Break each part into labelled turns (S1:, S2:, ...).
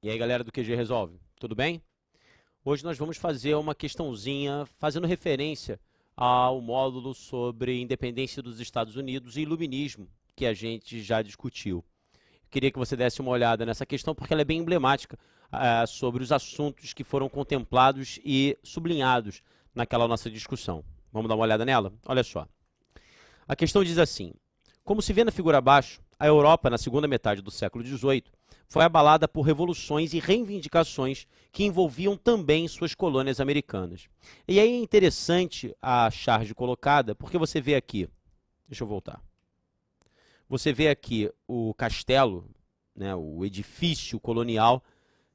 S1: E aí, galera do QG Resolve, tudo bem? Hoje nós vamos fazer uma questãozinha fazendo referência ao módulo sobre independência dos Estados Unidos e iluminismo, que a gente já discutiu. Eu queria que você desse uma olhada nessa questão, porque ela é bem emblemática sobre os assuntos que foram contemplados e sublinhados naquela nossa discussão. Vamos dar uma olhada nela? Olha só. A questão diz assim: como se vê na figura abaixo, a Europa, na segunda metade do século XVIII, foi abalada por revoluções e reivindicações que envolviam também suas colônias americanas. E aí é interessante a charge colocada, porque você vê aqui, deixa eu voltar, você vê aqui o castelo, né, o edifício colonial,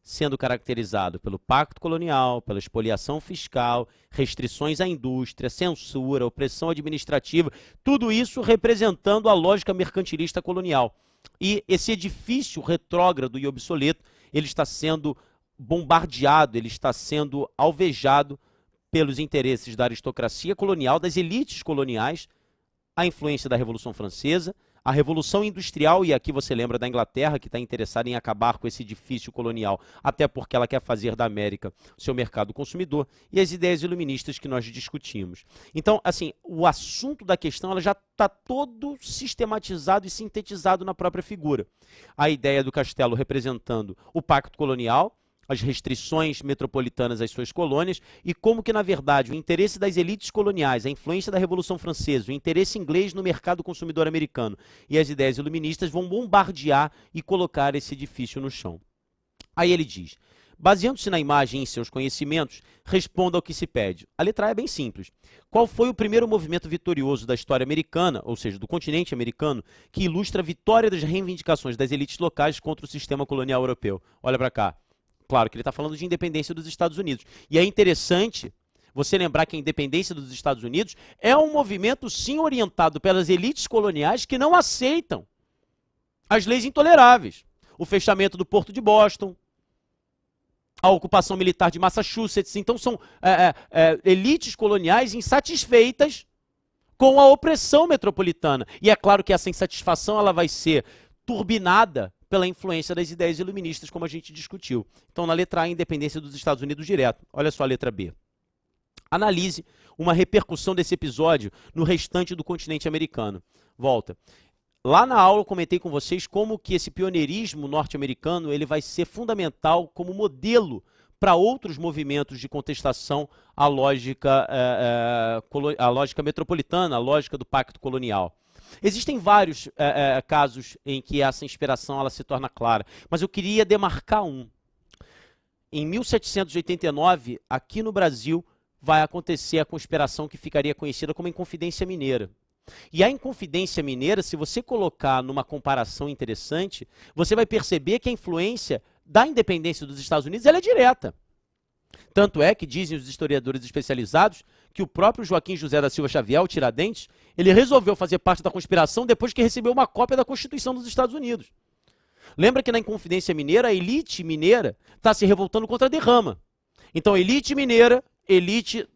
S1: sendo caracterizado pelo pacto colonial, pela expoliação fiscal, restrições à indústria, censura, opressão administrativa, tudo isso representando a lógica mercantilista colonial. E esse edifício retrógrado e obsoleto, ele está sendo bombardeado, ele está sendo alvejado pelos interesses da aristocracia colonial, das elites coloniais, a influência da Revolução Francesa, a Revolução Industrial, e aqui você lembra da Inglaterra, que está interessada em acabar com esse edifício colonial, até porque ela quer fazer da América seu mercado consumidor, e as ideias iluministas que nós discutimos. Então, assim, o assunto da questão ela já está todo sistematizado e sintetizado na própria figura. A ideia do castelo representando o pacto colonial, as restrições metropolitanas às suas colônias e como que, na verdade, o interesse das elites coloniais, a influência da Revolução Francesa, o interesse inglês no mercado consumidor americano e as ideias iluministas vão bombardear e colocar esse edifício no chão. Aí ele diz: baseando-se na imagem e em seus conhecimentos, responda ao que se pede. A letra A é bem simples. Qual foi o primeiro movimento vitorioso da história americana, ou seja, do continente americano, que ilustra a vitória das reivindicações das elites locais contra o sistema colonial europeu? Olha para cá. Claro que ele está falando de independência dos Estados Unidos. E é interessante você lembrar que a independência dos Estados Unidos é um movimento, sim, orientado pelas elites coloniais que não aceitam as leis intoleráveis. O fechamento do Porto de Boston, a ocupação militar de Massachusetts. Então, são elites coloniais insatisfeitas com a opressão metropolitana. E é claro que essa insatisfação ela vai ser turbinada pela influência das ideias iluministas, como a gente discutiu. Então, na letra A, a independência dos Estados Unidos direto. Olha só a letra B. Analise uma repercussão desse episódio no restante do continente americano. Volta. Lá na aula eu comentei com vocês como que esse pioneirismo norte-americano ele vai ser fundamental como modelo para outros movimentos de contestação à lógica metropolitana, à lógica do pacto colonial. Existem vários casos em que essa inspiração ela se torna clara, mas eu queria demarcar um. Em 1789, aqui no Brasil, vai acontecer a conspiração que ficaria conhecida como Inconfidência Mineira. E a Inconfidência Mineira, se você colocar numa comparação interessante, você vai perceber que a influência da independência dos Estados Unidos ela é direta. Tanto é que dizem os historiadores especializados que o próprio Joaquim José da Silva Xavier, o Tiradentes, ele resolveu fazer parte da conspiração depois que recebeu uma cópia da Constituição dos Estados Unidos. Lembra que na Inconfidência Mineira, a elite mineira está se revoltando contra a derrama. Então, elite mineira, elite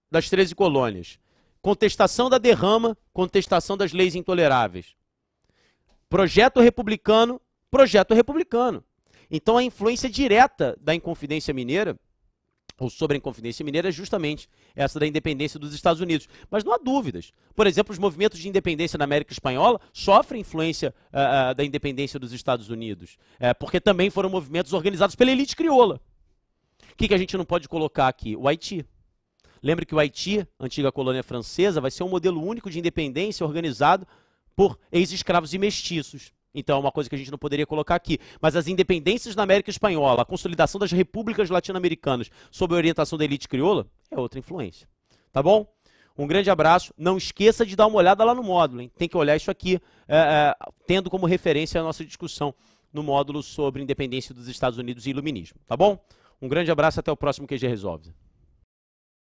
S1: das 13 colônias. Contestação da derrama, contestação das leis intoleráveis. Projeto republicano, projeto republicano. Então, a influência direta da Inconfidência Mineira ou sobre a Inconfidência Mineira é justamente essa da independência dos Estados Unidos. Mas não há dúvidas. Por exemplo, os movimentos de independência na América Espanhola sofrem influência da independência dos Estados Unidos, porque também foram movimentos organizados pela elite crioula. O que a gente não pode colocar aqui? O Haiti. Lembre que o Haiti, antiga colônia francesa, vai ser um modelo único de independência organizado por ex-escravos e mestiços. Então é uma coisa que a gente não poderia colocar aqui. Mas as independências na América Espanhola, a consolidação das repúblicas latino-americanas sob a orientação da elite crioula, é outra influência. Tá bom? Um grande abraço. Não esqueça de dar uma olhada lá no módulo, hein? Tem que olhar isso aqui, tendo como referência a nossa discussão no módulo sobre independência dos Estados Unidos e iluminismo. Tá bom? Um grande abraço, até o próximo QG Resolve.